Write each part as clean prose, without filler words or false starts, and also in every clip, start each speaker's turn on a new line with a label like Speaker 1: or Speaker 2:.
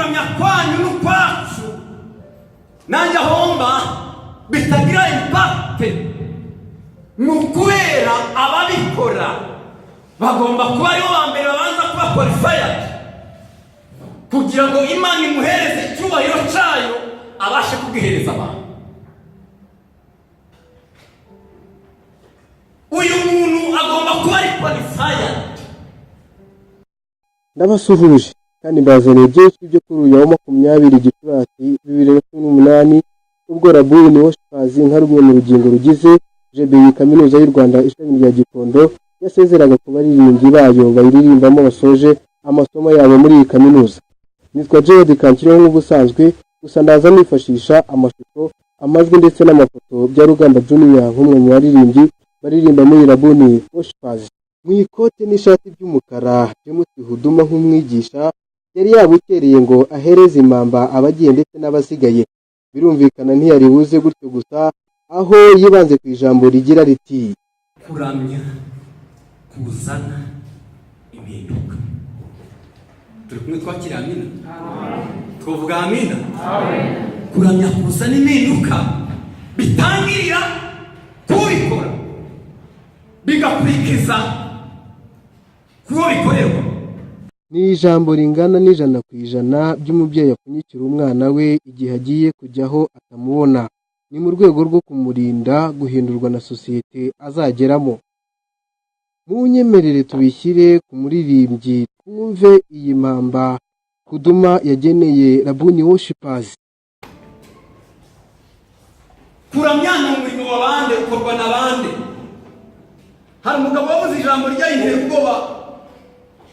Speaker 1: kuramya kwanyu n'ukwacu nanjye ahomba bitagira impakite n'ukubera ababikora bagomba kuba aribo ba mbere babanza kuba qualified kugira ngo Imana imuhereze icyubahiro cyayo abashe kugihereza abantu. Uyu muntu agomba kuba ari qualified.
Speaker 2: Ndabasuhuje kandi mbazaniye byinshi byo kuri uyu wa 20 Gicurasi 2018 ubwo Rabboni Worshipers nka rumwe mu rugingo rugize GBU Kaminuza y'u Rwanda Ishami rya Gikondo yasezeraga ku baririmbyi bayo bayiririmbamo basoje amasomo yabo muri iyi kaminuza. Nitwa Jody Kankiriho nk'ubusanzwe, gusa ndaza nifashisha amashusho, amajwi ndetse n'amafoto bya Rugamba Junior nk'umwe mu baririmbyi baririmba muri Rabboni Worshipers. Mu ikote n'ishati by'umukara, James Huduma nk'umwigisha yari yabukereye ngo ahereze impamba abagiye ndetse n'abasigaye. Birumvikana ntiyari buze gutyo gusa, aho yibanze ku ijambo rigira riti
Speaker 1: kuramya kuzana impinduka. Turi kumwe twakira amina? Twavuga amina? Kuramya kuzana impinduka bitangirira kubikora bigakurikiza kuwo bikorerwa.
Speaker 2: Ni ijambo ringana n'100% by'umubyeyi apfunyikira umwana we igihe agiye kujyaho atamubona. Ni mu rwego rwo kumurinda guhindurwa na sosiyete azageramo. Munyemerere tubishyire ku muririmbyi twumve iyi mpamba Huduma yageneye Rabboni Worshipers.
Speaker 1: Kuramya ni umurimo w'abandi ukorwa n'abandi. Hari umugabo wavuze ijambo ry'intera ubwoba,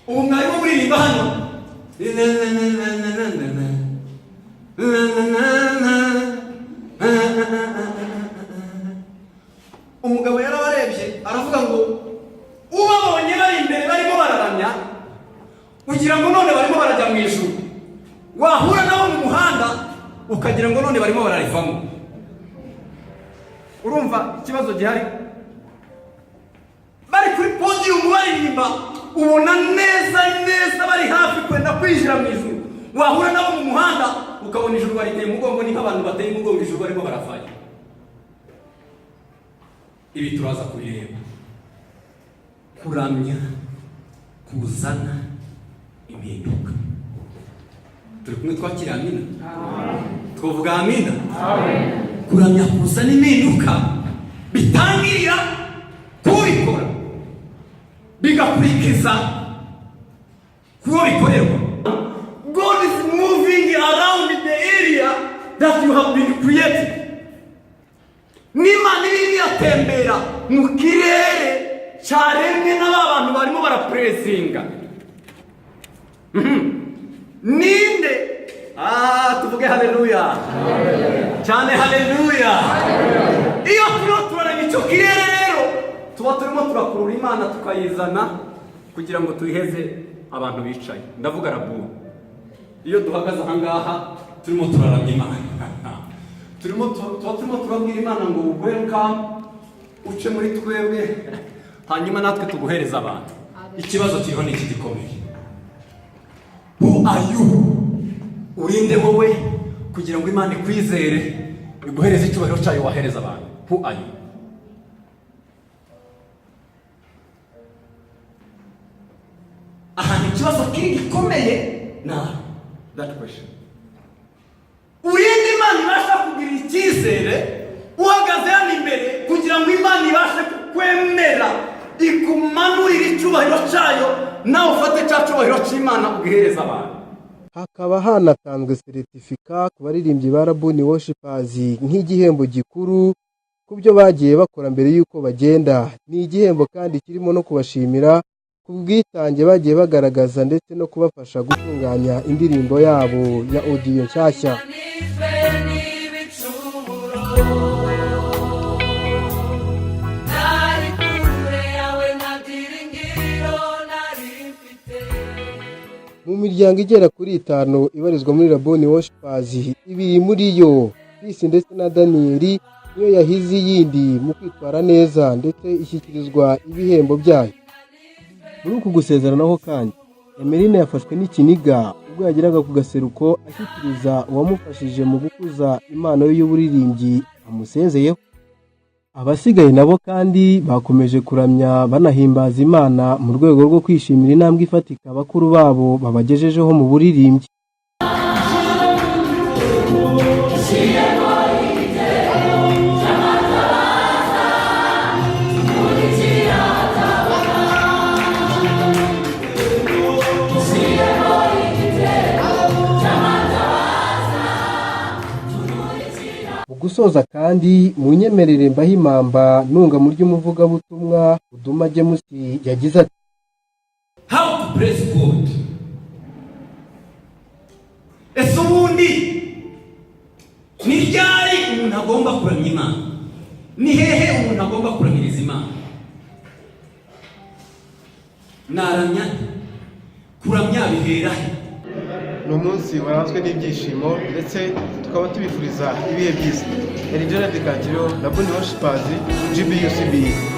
Speaker 1: ubu mwarimu muririmba hano, umugabo yarabarebye aravuga ngo ubabonye bari imbere barimo bararamya ugira ngo none barimo barajya mu ijuru, wahura nabo mu muhanda ukagira ngo none barimo bararivamo. Urumva ikibazo gihari? Bari kuri podium baririmba ubona neza bari hafi kwenda kwinjira mu ijuru, wahura nabo mu muhanda ukabona ijuru bariteye umugongo ni nk'abantu bateye umugongo ijuru barimo barafanya. Ibi turaza kubireba. Kuramya kuzana impinduka. Turi kumwe twakira amina? Twavuga amina? Kuramya kuzana impinduka bitangirira kubikora bigakurikiza kuwo bikorerwa. God is moving around the area that you have been created. N'Imana iri yatembera mu kirere cyaremwe n'abantu barimo barapresinga. Ninde? Tuvuge haleluya. Cyane haleluya. Iyo turaranye icyo kirere rero tuba turimo turakurura Imana tukayizana kugira ngo tuyiheze abantu bicaye. Ndavuga Rabboni. Iyo duhagaze aha ngaha turimo turaramya Imana. Turimo turabwira Imana ngo welcome uce muri twebwe hanyuma natwe tuguhereza abantu. Ikibazo kiriho ni iki gikomeye. Who are you? Urinde wowe kugira ngo Imana ikwizere iguhereze icyubahiro cyayo wahereza abantu. Who are you? Aha ikibazo kiri gikomeye na that question. Urinde Imana ibasha kugira icyizere uhagaze hano imbere kugira ngo Imana ibashe kukwemera ikumanurira icyubahiro cyayo nawe ufate cya cyubahiro cy'Imana ugihereza abantu.
Speaker 2: Hakaba hanatanzwe certificate ku baririmbyi ba Rabboni Worshipers nk'igihembo gikuru ku byo bagiye bakora mbere y'uko bagenda. Ni igihembo kandi kirimo no kubashimira ku bwitange bagiye bagaragaza ndetse no kubafasha gutunganya indirimbo yabo ya audio nshyashya. Mu miryango igera kuri 5 ibarizwa muri Rabboni Worshipers, ibiri muri yo Chris ndetse na Daniel niyo yahize yindi mu kwitwara neza ndetse ishyikirizwa ibihembo byayo. Muri uku gusezeranaho kandi Emeline yafashwe n'ikiniga ubwo yageraga ku gaseruko ashyikiriza uwamufashije mu gukuza impano ye y'uburirimbyi amusezeyeho. Abasigaye nabo kandi bakomeje kuramya banahimbaza Imana mu rwego rwo kwishimira intambwe ifatika bakuru babo babagejejeho mu buririmbyi. Gusoza kandi mu nyemerere mbahimamba nunga mu ry'umuvugabutumwa Uduma Jemusi yagize ati
Speaker 1: how to praise God. Ese ubundi ni ryari umuntu agomba kuramya Imana? Ni hehe umuntu agomba kuramiriza Imana? Naramya kuramya bihera he?
Speaker 2: ni umunsi waranzwe n'ibyishimo ndetse tukaba tubifuriza ibihe byiza. Rabboni Worshipers, GBU Kaminuza.